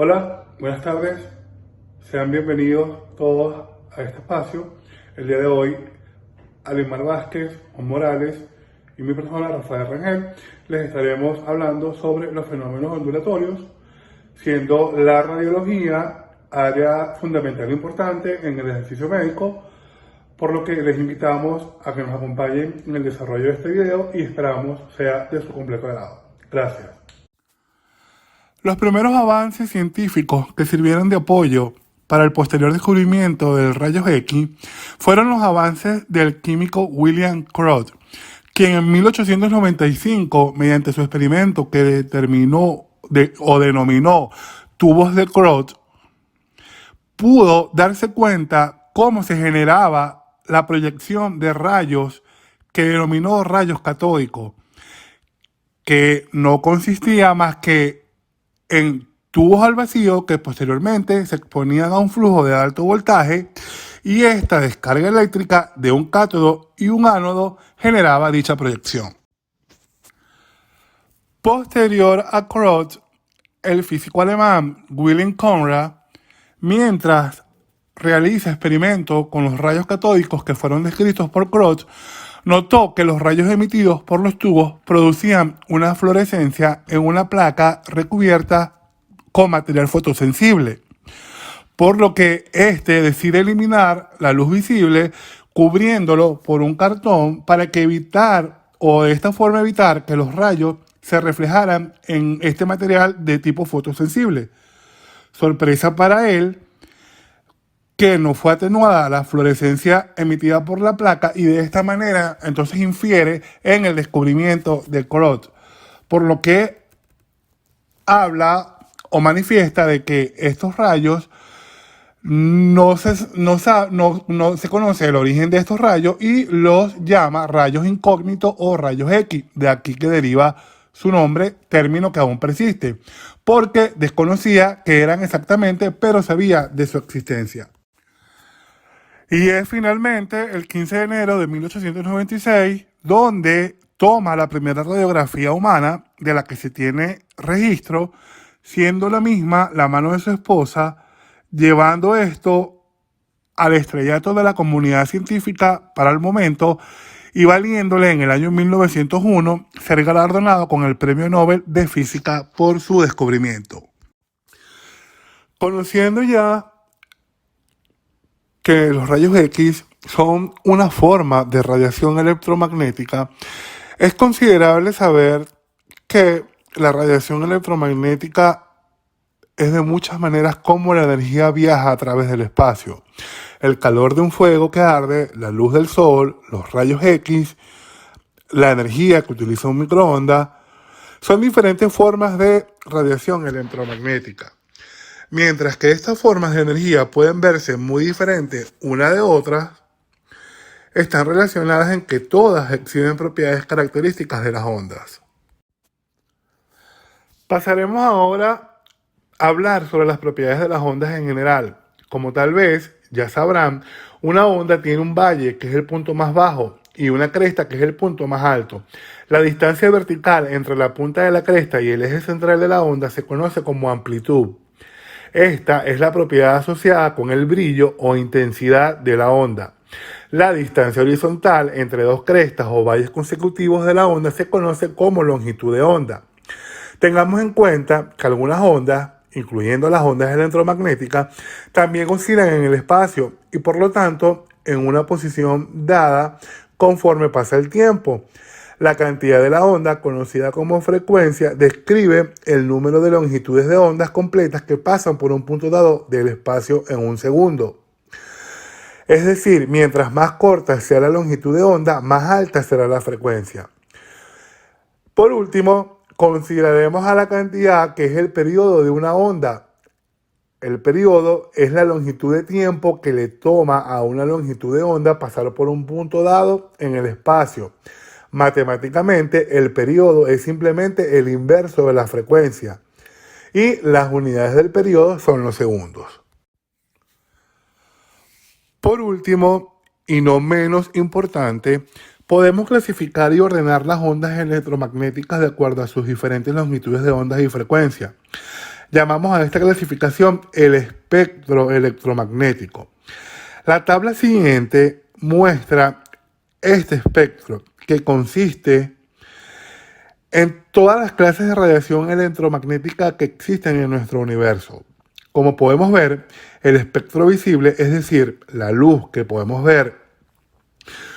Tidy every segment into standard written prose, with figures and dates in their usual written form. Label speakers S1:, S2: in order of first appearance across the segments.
S1: Hola, buenas tardes. Sean bienvenidos todos a este espacio. El día de hoy, Alimar Vázquez, Juan Morales y mi persona, Rafael Rangel, les estaremos hablando sobre los fenómenos ondulatorios, siendo la radiología área fundamental e importante en el ejercicio médico, por lo que les invitamos a que nos acompañen en el desarrollo de este video y esperamos sea de su completo agrado. Gracias. Los primeros avances científicos que sirvieron de apoyo para el posterior descubrimiento del rayos X fueron los avances del químico William Crot, quien en 1895, mediante su experimento que denominó tubos de Crot, pudo darse cuenta cómo se generaba la proyección de rayos que denominó rayos catódicos, que no consistía más que en tubos al vacío que posteriormente se exponían a un flujo de alto voltaje y esta descarga eléctrica de un cátodo y un ánodo generaba dicha proyección. Posterior a Crot, el físico alemán Wilhelm Conrad, mientras realiza experimentos con los rayos catódicos que fueron descritos por Crot, notó que los rayos emitidos por los tubos producían una fluorescencia en una placa recubierta con material fotosensible, por lo que éste decide eliminar la luz visible cubriéndolo por un cartón para que de esta forma evitar que los rayos se reflejaran en este material de tipo fotosensible. Sorpresa para él, que no fue atenuada la fluorescencia emitida por la placa y de esta manera entonces infiere en el descubrimiento de Crot, por lo que habla o manifiesta de que estos rayos no se conoce el origen de estos rayos y los llama rayos incógnitos o rayos X, de aquí que deriva su nombre, término que aún persiste, porque desconocía qué eran exactamente, pero sabía de su existencia. Y es finalmente el 15 de enero de 1896 donde toma la primera radiografía humana de la que se tiene registro, siendo la misma la mano de su esposa, llevando esto al estrellato de la comunidad científica para el momento y valiéndole en el año 1901 ser galardonado con el Premio Nobel de Física por su descubrimiento. Conociendo ya que los rayos X son una forma de radiación electromagnética, es considerable saber que la radiación electromagnética es de muchas maneras como la energía viaja a través del espacio. El calor de un fuego que arde, la luz del sol, los rayos X, la energía que utiliza un microondas, son diferentes formas de radiación electromagnética. Mientras que estas formas de energía pueden verse muy diferentes una de otras, están relacionadas en que todas exhiben propiedades características de las ondas. Pasaremos ahora a hablar sobre las propiedades de las ondas en general. Como tal vez ya sabrán, una onda tiene un valle, que es el punto más bajo, y una cresta, que es el punto más alto. La distancia vertical entre la punta de la cresta y el eje central de la onda se conoce como amplitud. Esta es la propiedad asociada con el brillo o intensidad de la onda. La distancia horizontal entre dos crestas o valles consecutivos de la onda se conoce como longitud de onda. Tengamos en cuenta que algunas ondas, incluyendo las ondas electromagnéticas, también oscilan en el espacio y por lo tanto en una posición dada conforme pasa el tiempo. La cantidad de la onda, conocida como frecuencia, describe el número de longitudes de ondas completas que pasan por un punto dado del espacio en un segundo. Es decir, mientras más corta sea la longitud de onda, más alta será la frecuencia. Por último, consideraremos a la cantidad que es el periodo de una onda. El periodo es la longitud de tiempo que le toma a una longitud de onda pasar por un punto dado en el espacio. Matemáticamente, el periodo es simplemente el inverso de la frecuencia y las unidades del periodo son los segundos. Por último, y no menos importante, podemos clasificar y ordenar las ondas electromagnéticas de acuerdo a sus diferentes longitudes de ondas y frecuencia. Llamamos a esta clasificación el espectro electromagnético. La tabla siguiente muestra este espectro, que consiste en todas las clases de radiación electromagnética que existen en nuestro universo. Como podemos ver, el espectro visible, es decir, la luz que podemos ver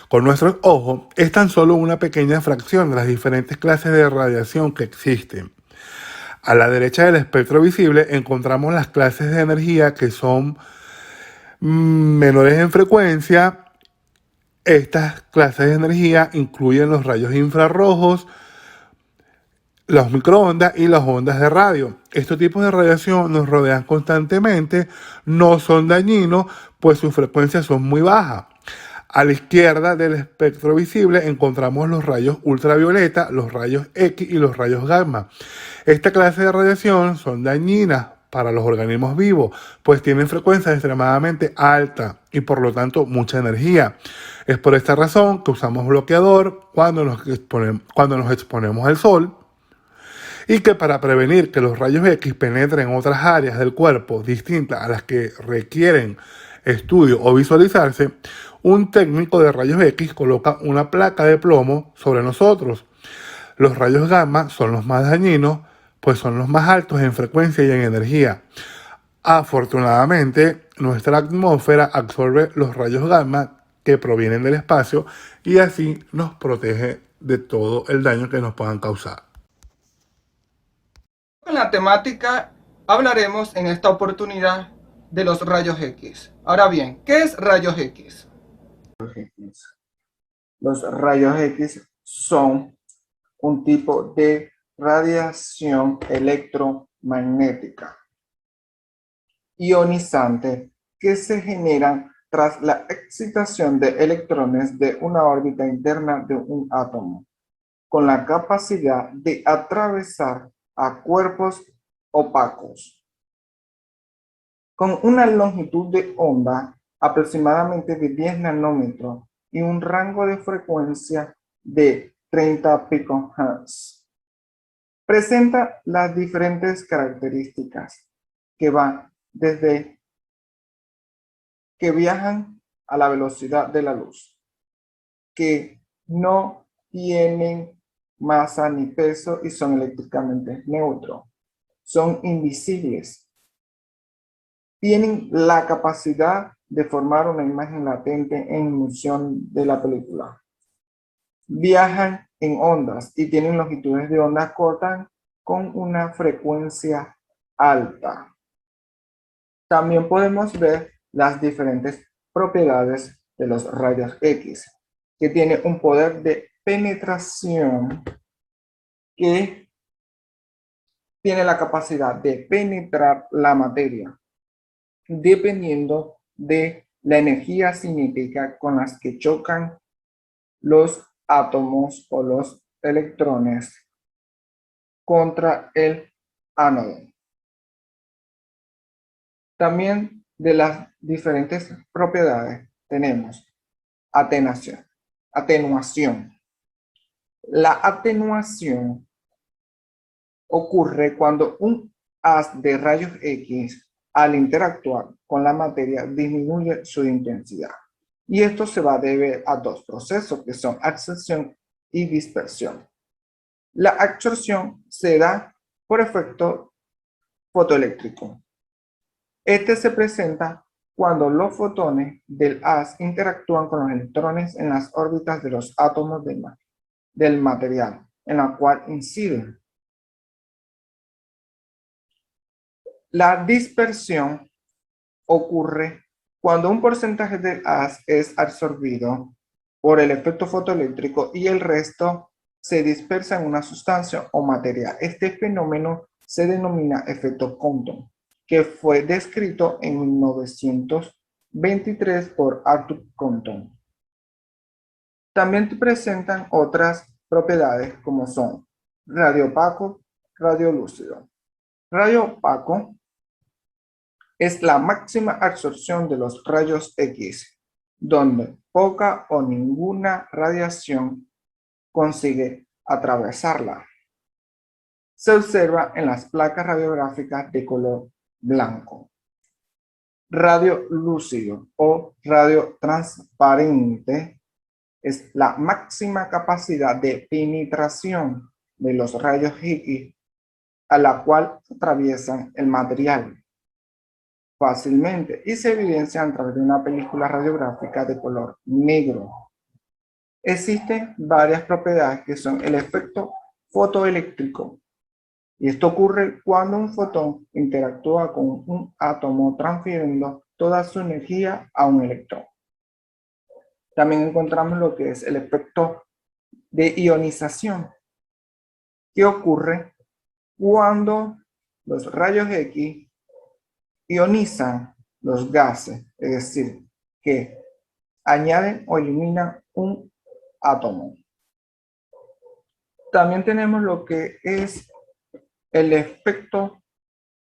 S1: con nuestros ojos, es tan solo una pequeña fracción de las diferentes clases de radiación que existen. A la derecha del espectro visible encontramos las clases de energía que son menores en frecuencia. Estas clases de energía incluyen los rayos infrarrojos, los microondas y las ondas de radio. Estos tipos de radiación nos rodean constantemente, no son dañinos, pues sus frecuencias son muy bajas. A la izquierda del espectro visible encontramos los rayos ultravioleta, los rayos X y los rayos gamma. Esta clase de radiación son dañinas para los organismos vivos, pues tienen frecuencias extremadamente altas y por lo tanto mucha energía. Es por esta razón que usamos bloqueador cuando nos exponemos al sol, y que para prevenir que los rayos X penetren en otras áreas del cuerpo distintas a las que requieren estudio o visualizarse, un técnico de rayos X coloca una placa de plomo sobre nosotros. Los rayos gamma son los más dañinos, pues son los más altos en frecuencia y en energía. Afortunadamente, nuestra atmósfera absorbe los rayos gamma que provienen del espacio y así nos protege de todo el daño que nos puedan causar.
S2: En la temática hablaremos en esta oportunidad de los rayos X. Ahora bien, ¿qué es rayos X?
S3: Los rayos X son un tipo de radiación electromagnética ionizante que se generan tras la excitación de electrones de una órbita interna de un átomo, con la capacidad de atravesar a cuerpos opacos. Con una longitud de onda aproximadamente de 10 nanómetros y un rango de frecuencia de 30 picohertz. Presenta las diferentes características que van desde que viajan a la velocidad de la luz, que no tienen masa ni peso y son eléctricamente neutros, son invisibles, tienen la capacidad de formar una imagen latente en emisión de la película. Viajan en ondas y tienen longitudes de onda cortas con una frecuencia alta. También podemos ver las diferentes propiedades de los rayos X, que tiene un poder de penetración que tiene la capacidad de penetrar la materia, dependiendo de la energía cinética con las que chocan los átomos o los electrones contra el ánodo. También de las diferentes propiedades tenemos atenuación. La atenuación ocurre cuando un haz de rayos X al interactuar con la materia disminuye su intensidad. Y esto se va a deber a dos procesos que son absorción y dispersión. La absorción se da por efecto fotoeléctrico. Este se presenta cuando los fotones del haz interactúan con los electrones en las órbitas de los átomos del material en la cual inciden. La dispersión ocurre cuando un porcentaje del haz es absorbido por el efecto fotoeléctrico y el resto se dispersa en una sustancia o material. Este fenómeno se denomina efecto Compton, que fue descrito en 1923 por Arthur Compton. También presentan otras propiedades como son radio opaco, radio lúcido. Radio opaco es la máxima absorción de los rayos X, donde poca o ninguna radiación consigue atravesarla. se observa en las placas radiográficas de color blanco. Radio lúcido o radio transparente es la máxima capacidad de penetración de los rayos X a la cual atraviesan el material fácilmente y se evidencian a través de una película radiográfica de color negro. Existen varias propiedades que son el efecto fotoeléctrico, y esto ocurre cuando un fotón interactúa con un átomo transfiriendo toda su energía a un electrón. También encontramos lo que es el efecto de ionización, que ocurre cuando los rayos X ionizan los gases, es decir, que añaden o eliminan un átomo. También tenemos lo que es el efecto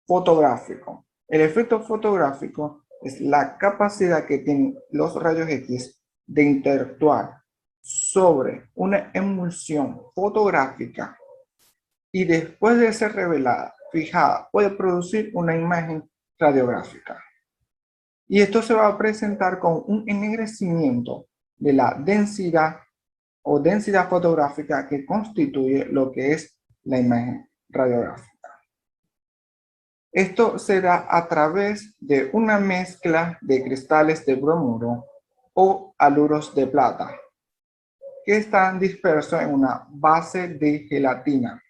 S3: fotográfico. El efecto fotográfico es la capacidad que tienen los rayos X de interactuar sobre una emulsión fotográfica y después de ser revelada, fijada, puede producir una imagen radiográfica. Y esto se va a presentar con un ennegrecimiento de la densidad o densidad fotográfica que constituye lo que es la imagen radiográfica. Esto se da a través de una mezcla de cristales de bromuro o haluros de plata que están dispersos en una base de gelatina.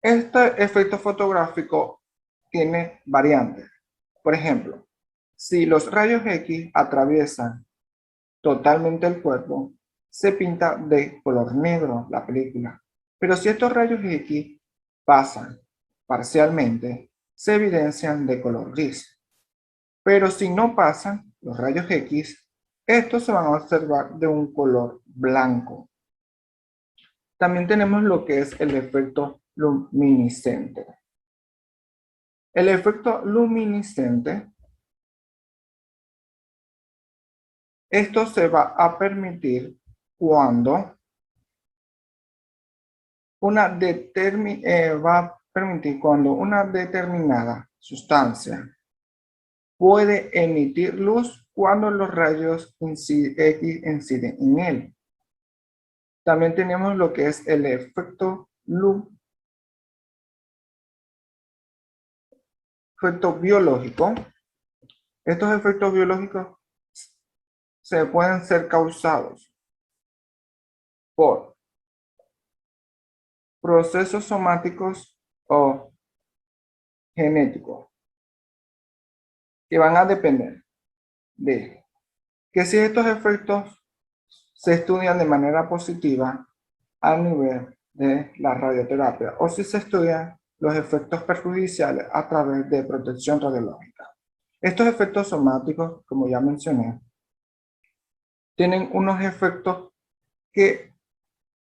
S3: Este efecto fotográfico tiene variantes. Por ejemplo, si los rayos X atraviesan totalmente el cuerpo, se pinta de color negro la película. Pero si estos rayos X pasan parcialmente, se evidencian de color gris. Pero si no pasan los rayos X, estos se van a observar de un color blanco. También tenemos lo que es el efecto luminiscente. El efecto luminiscente, esto se va a permitir cuando una determinada sustancia puede emitir luz cuando los rayos X inciden en él. También tenemos lo que es el efecto biológico. Estos efectos biológicos se pueden ser causados por procesos somáticos o genéticos que van a depender de que si estos efectos se estudian de manera positiva a nivel de la radioterapia o si se estudian los efectos perjudiciales a través de protección radiológica. Estos efectos somáticos, como ya mencioné, tienen unos efectos que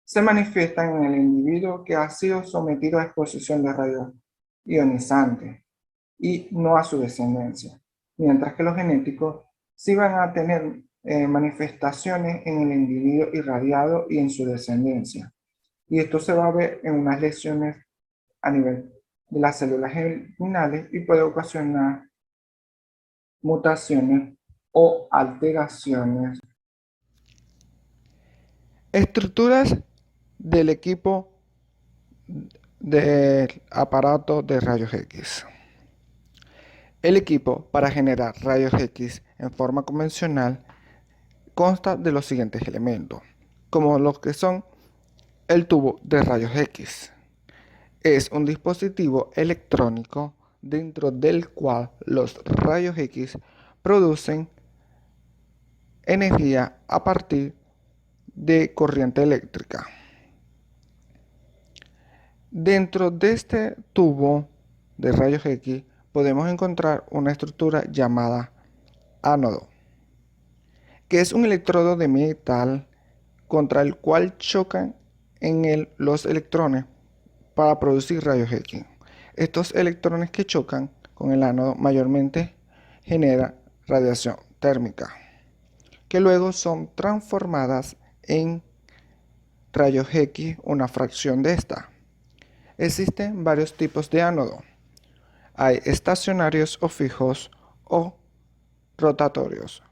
S3: se manifiestan en el individuo que ha sido sometido a exposición de rayos ionizantes y no a su descendencia, mientras que los genéticos sí van a tener manifestaciones en el individuo irradiado y en su descendencia. Y esto se va a ver en unas lesiones a nivel de las células germinales y puede ocasionar mutaciones o alteraciones. Estructuras del equipo del aparato de rayos X. El equipo para generar rayos X en forma convencional consta de los siguientes elementos, como los que son el tubo de rayos X. Es un dispositivo electrónico dentro del cual los rayos X producen energía a partir de corriente eléctrica. Dentro de este tubo de rayos X podemos encontrar una estructura llamada ánodo, que es un electrodo de metal contra el cual chocan en él los electrones para producir rayos X. Estos electrones que chocan con el ánodo mayormente generan radiación térmica, que luego son transformadas en rayos X una fracción de esta. Existen varios tipos de ánodo. Hay estacionarios o fijos o rotatorios.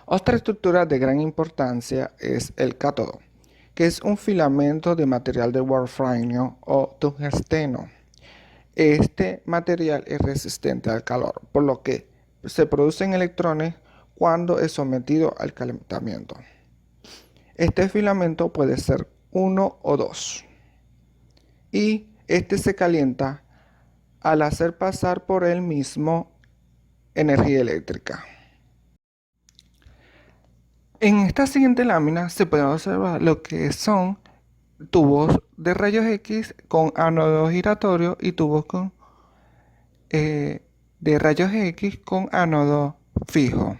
S3: Otra estructura de gran importancia es el cátodo, que es un filamento de material de wolframio o tungsteno. Este material es resistente al calor, por lo que se producen electrones cuando es sometido al calentamiento. Este filamento puede ser 1 o 2 y este se calienta al hacer pasar por él mismo energía eléctrica. En esta siguiente lámina se puede observar lo que son tubos de rayos X con ánodo giratorio y tubos de rayos X con ánodo fijo.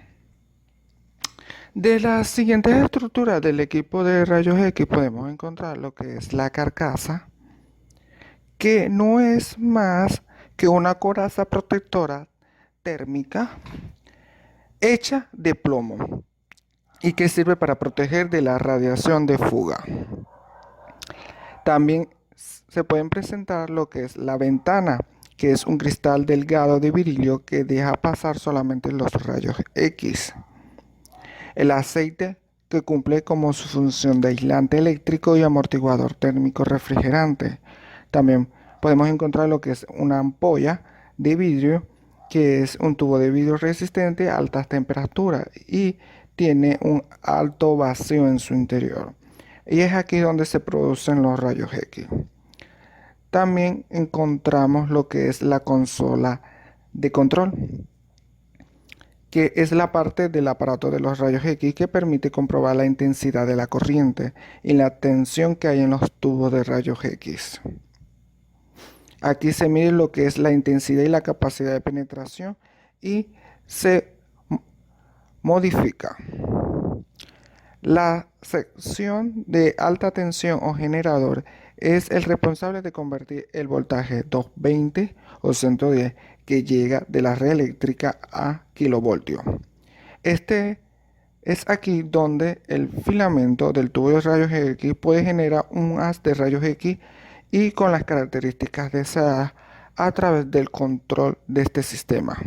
S3: De las siguientes estructuras del equipo de rayos X podemos encontrar lo que es la carcasa, que no es más que una coraza protectora térmica hecha de plomo y que sirve para proteger de la radiación de fuga. También se pueden presentar lo que es la ventana, que es un cristal delgado de vidrio que deja pasar solamente los rayos X. El aceite, que cumple como su función de aislante eléctrico y amortiguador térmico refrigerante. También podemos encontrar lo que es una ampolla de vidrio, que es un tubo de vidrio resistente a altas temperaturas y tiene un alto vacío en su interior. Y es aquí donde se producen los rayos X. También encontramos lo que es la consola de control, que es la parte del aparato de los rayos X que permite comprobar la intensidad de la corriente y la tensión que hay en los tubos de rayos X. Aquí se mide lo que es la intensidad y la capacidad de penetración y se modifica. La sección de alta tensión o generador es el responsable de convertir el voltaje 220 o 110 que llega de la red eléctrica a kilovoltios. Este es aquí donde el filamento del tubo de rayos X puede generar un haz de rayos X y con las características deseadas a través del control de este sistema.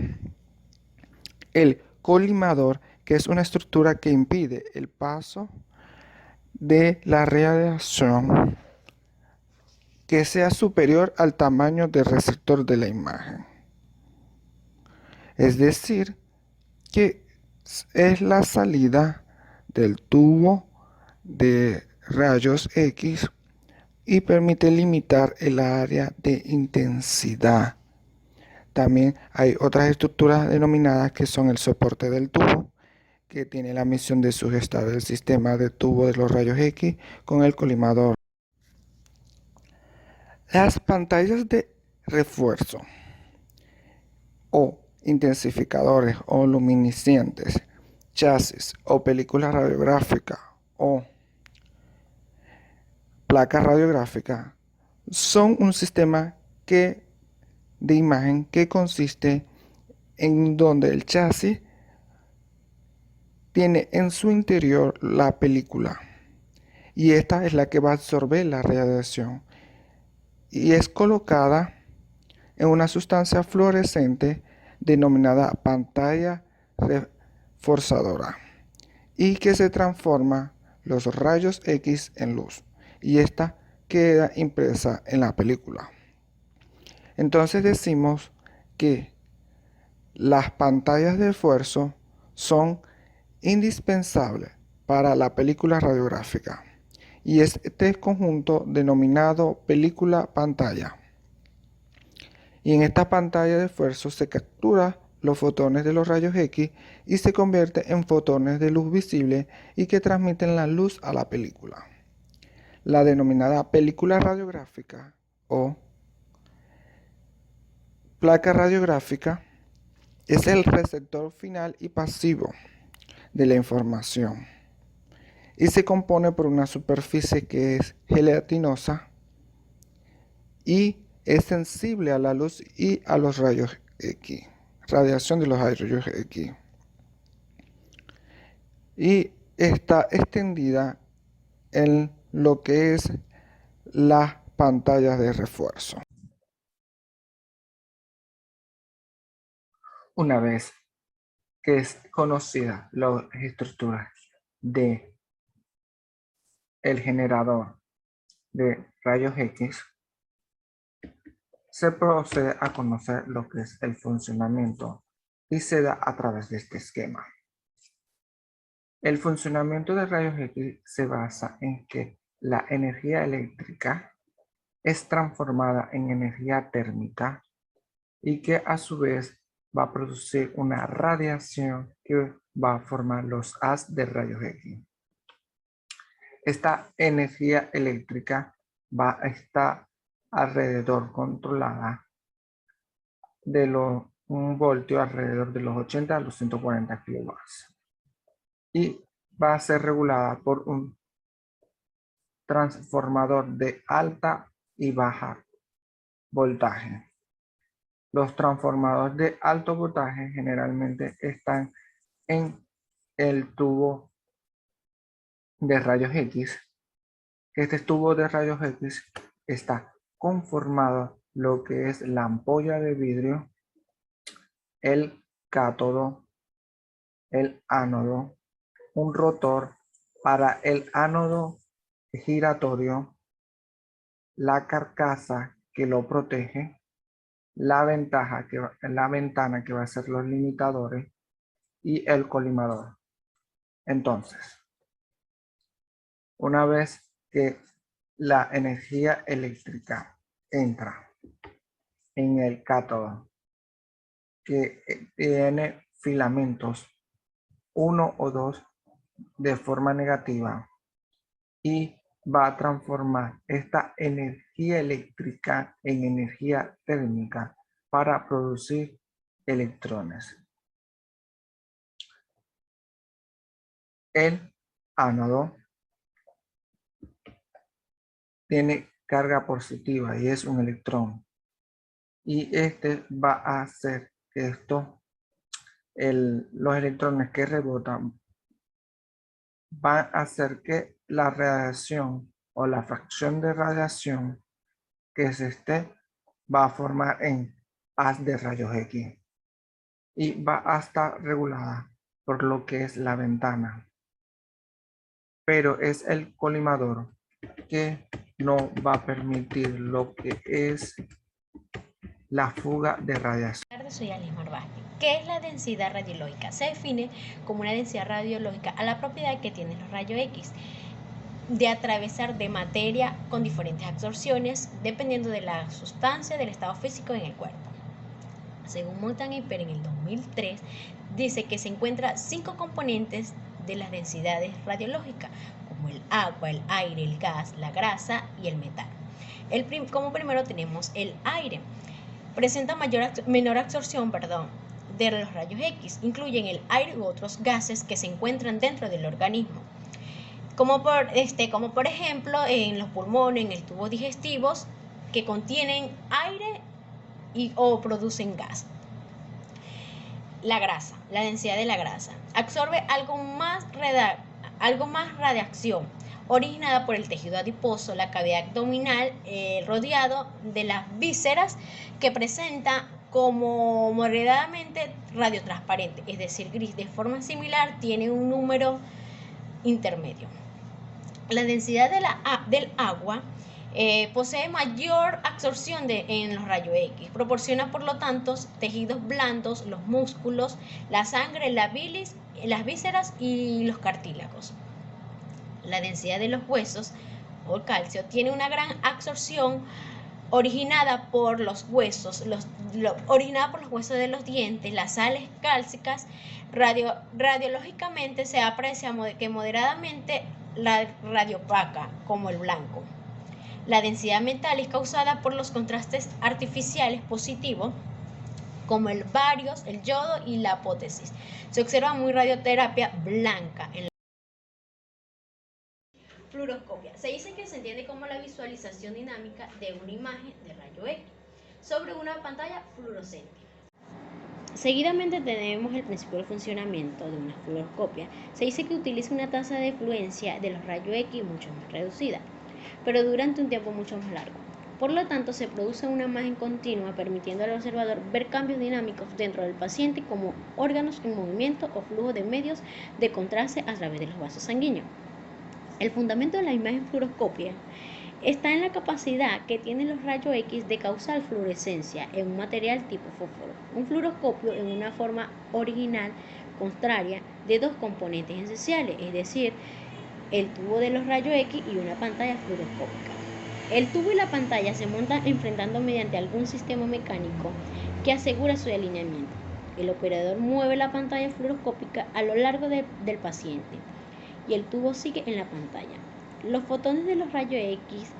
S3: El colimador, que es una estructura que impide el paso de la radiación que sea superior al tamaño del receptor de la imagen. Es decir, que es la salida del tubo de rayos X y permite limitar el área de intensidad. También hay otras estructuras denominadas que son el soporte del tubo, que tiene la misión de sujetar el sistema de tubo de los rayos X con el colimador. Las pantallas de refuerzo o intensificadores o luminiscentes, chasis o película radiográfica o placa radiográfica son un sistema de imagen que consiste en donde el chasis tiene en su interior la película y esta es la que va a absorber la radiación y es colocada en una sustancia fluorescente denominada pantalla reforzadora y que se transforma los rayos X en luz y esta queda impresa en la película. Entonces decimos que las pantallas de esfuerzo son indispensables para la película radiográfica y este conjunto denominado película pantalla. Y en esta pantalla de esfuerzo se captura los fotones de los rayos X y se convierte en fotones de luz visible y que transmiten la luz a la película. La denominada película radiográfica o placa radiográfica es el receptor final y pasivo de la información y se compone por una superficie que es gelatinosa y es sensible a la luz y a los rayos X, radiación de los rayos X, y está extendida en lo que es las pantallas de refuerzo. Una vez que es conocida las estructuras de el generador de rayos X, se procede a conocer lo que es el funcionamiento y se da a través de este esquema. El funcionamiento de rayos X se basa en que la energía eléctrica es transformada en energía térmica y que a su vez va a producir una radiación que va a formar los haz de rayos X. Esta energía eléctrica va a estar alrededor controlada de un voltio alrededor de los 80 a los 140 kilowatts y va a ser regulada por un transformador de alta y baja voltaje. Los transformadores de alto voltaje generalmente están en el tubo de rayos X. Este tubo de rayos X está conformado lo que es la ampolla de vidrio, el cátodo, el ánodo, un rotor para el ánodo giratorio, la carcasa que lo protege, la ventana que va a ser los limitadores y el colimador. Entonces, una vez que la energía eléctrica entra en el cátodo, que tiene filamentos 1 o 2 de forma negativa, y va a transformar esta energía eléctrica en energía térmica para producir electrones. El ánodo tiene carga positiva y es un electrón. Y este va a hacer que los electrones que rebotan van a hacer que la radiación o la fracción de radiación que va a formar en haz de rayos X y va a estar regulada por lo que es la ventana. Pero es el colimador que no va a permitir lo que es la fuga de radiación.
S4: Buenas tardes, soy Alice Marbasti. ¿Qué es la densidad radiológica? Se define como una densidad radiológica a la propiedad que tienen los rayos X de atravesar de materia con diferentes absorciones dependiendo de la sustancia del estado físico en el cuerpo. Según Montan y Per en el 2003, dice que se encuentran 5 componentes de las densidades radiológicas, como el agua, el aire, el gas, la grasa y el metal. Como primero tenemos el aire. Presenta menor absorción de los rayos X. Incluyen el aire u otros gases que se encuentran dentro del organismo. Como por ejemplo en los pulmones, en el tubo digestivos, que contienen aire o producen gas. La grasa, la densidad de la grasa. Absorbe algo más radiación, originada por el tejido adiposo, la cavidad abdominal, rodeado de las vísceras, que presenta como moderadamente radiotransparente, es decir, gris. De forma similar, tiene un número intermedio. La densidad del agua posee mayor absorción en los rayos X. Proporciona, por lo tanto, tejidos blandos, los músculos, la sangre, la bilis, las vísceras y los cartílagos. La densidad de los huesos o calcio tiene una gran absorción originada por los huesos, de los dientes, las sales cálcicas. Radiológicamente se aprecia que moderadamente la radiopaca, como el blanco. La densidad metálica causada por los contrastes artificiales positivos, como el bario, el yodo y la apótesis. Se observa muy radioterapia blanca en la fluoroscopia. Se dice que se entiende como la visualización dinámica de una imagen de rayo X sobre una pantalla fluorescente. Seguidamente tenemos el principio de funcionamiento de una fluoroscopia. Se dice que utiliza una tasa de fluencia de los rayos X mucho más reducida, pero durante un tiempo mucho más largo. Por lo tanto, se produce una imagen continua permitiendo al observador ver cambios dinámicos dentro del paciente como órganos en movimiento o flujo de medios de contraste a través de los vasos sanguíneos. El fundamento de la imagen fluoroscopia está en la capacidad que tienen los rayos X de causar fluorescencia en un material tipo fósforo. Un fluoroscopio en una forma original contraria de dos componentes esenciales, es decir, el tubo de los rayos X y una pantalla fluoroscópica. El tubo y la pantalla se montan enfrentando mediante algún sistema mecánico que asegura su alineamiento. El operador mueve la pantalla fluoroscópica a lo largo del paciente y el tubo sigue en la pantalla. Los fotones de los rayos X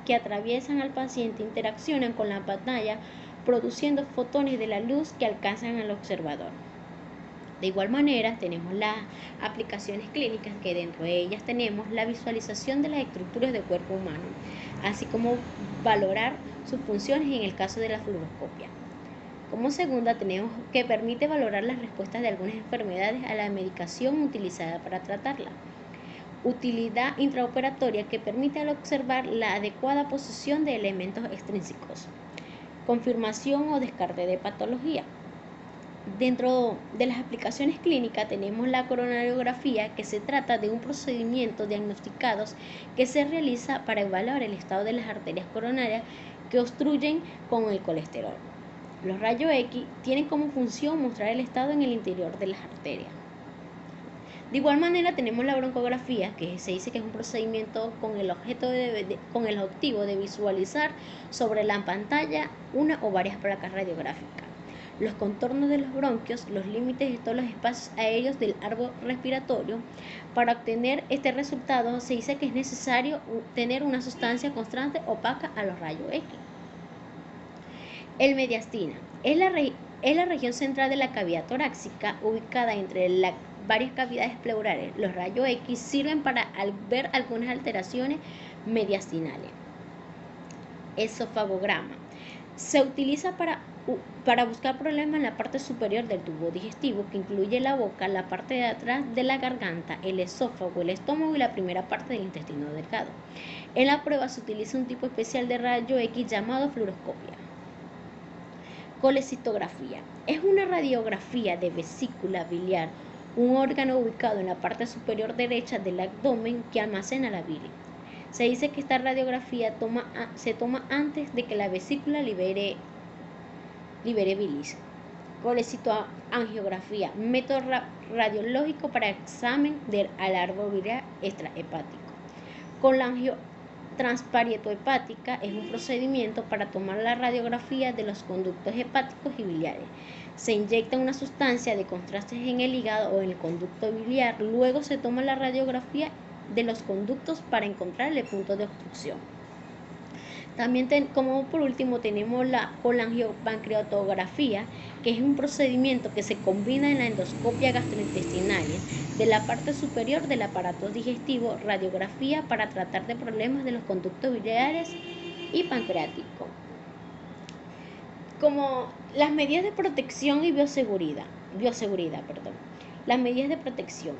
S4: que atraviesan al paciente interaccionan con la pantalla produciendo fotones de la luz que alcanzan al observador. De igual manera, tenemos las aplicaciones clínicas, que dentro de ellas tenemos la visualización de las estructuras del cuerpo humano, así como valorar sus funciones en el caso de la fluoroscopia. Como segunda, tenemos que permite valorar las respuestas de algunas enfermedades a la medicación utilizada para tratarla. Utilidad intraoperatoria, que permite al observar la adecuada posición de elementos extrínsecos. Confirmación o descarte de patología. Dentro de las aplicaciones clínicas tenemos la coronariografía, que se trata de un procedimiento diagnosticado que se realiza para evaluar el estado de las arterias coronarias que obstruyen con el colesterol. Los rayos X tienen como función mostrar el estado en el interior de las arterias. De igual manera tenemos la broncografía, que se dice que es un procedimiento con el objetivo de visualizar sobre la pantalla una o varias placas radiográficas, los contornos de los bronquios, los límites de todos los espacios aéreos del árbol respiratorio. Para obtener este resultado se dice que es necesario tener una sustancia constante opaca a los rayos X. El mediastina es la región central de la cavidad torácica, ubicada entre varias cavidades pleurales. Los rayos X sirven para ver algunas alteraciones mediastinales. Esofagograma. Se utiliza para buscar problemas en la parte superior del tubo digestivo, que incluye la boca, la parte de atrás de la garganta, el esófago, el estómago y la primera parte del intestino delgado. En la prueba se utiliza un tipo especial de rayo X llamado fluoroscopia. Colecistografía. Es una radiografía de vesícula biliar, un órgano ubicado en la parte superior derecha del abdomen que almacena la bilis. Se dice que esta radiografía se toma antes de que la vesícula libere bilis. Colecitoangiografía, método radiológico para examen al árbol biliar extrahepático. Transparieto-hepática es un procedimiento para tomar la radiografía de los conductos hepáticos y biliares. Se inyecta una sustancia de contrastes en el hígado o en el conducto biliar. Luego se toma la radiografía de los conductos para encontrar el punto de obstrucción. También, como por último, tenemos la colangiopancreatografía, que es un procedimiento que se combina en la endoscopia gastrointestinal de la parte superior del aparato digestivo, radiografía para tratar de problemas de los conductos biliares y pancreáticos. Como las medidas de protección y bioseguridad. Las medidas de protección.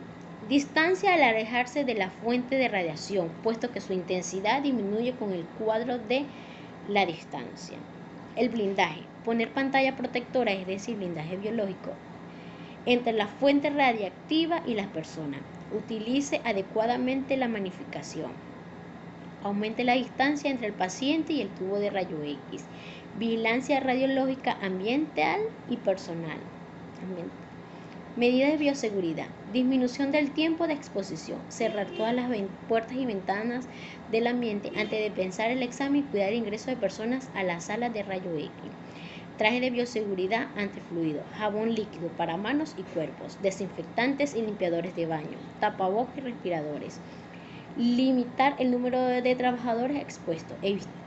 S4: Distancia al alejarse de la fuente de radiación, puesto que su intensidad disminuye con el cuadro de la distancia. El blindaje. Poner pantalla protectora, es decir, blindaje biológico, entre la fuente radiactiva y las personas. Utilice adecuadamente la magnificación. Aumente la distancia entre el paciente y el tubo de rayo X. Vigilancia radiológica ambiental y personal. Medidas de bioseguridad. Disminución del tiempo de exposición. Cerrar todas las puertas y ventanas del ambiente antes de pensar el examen y cuidar el ingreso de personas a las salas de rayo X. Traje de bioseguridad antifluido. Jabón líquido para manos y cuerpos. Desinfectantes y limpiadores de baño. Tapabocas y respiradores. Limitar el número de trabajadores expuestos.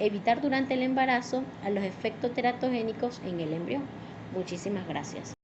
S4: Evitar durante el embarazo a los efectos teratogénicos en el embrión. Muchísimas gracias.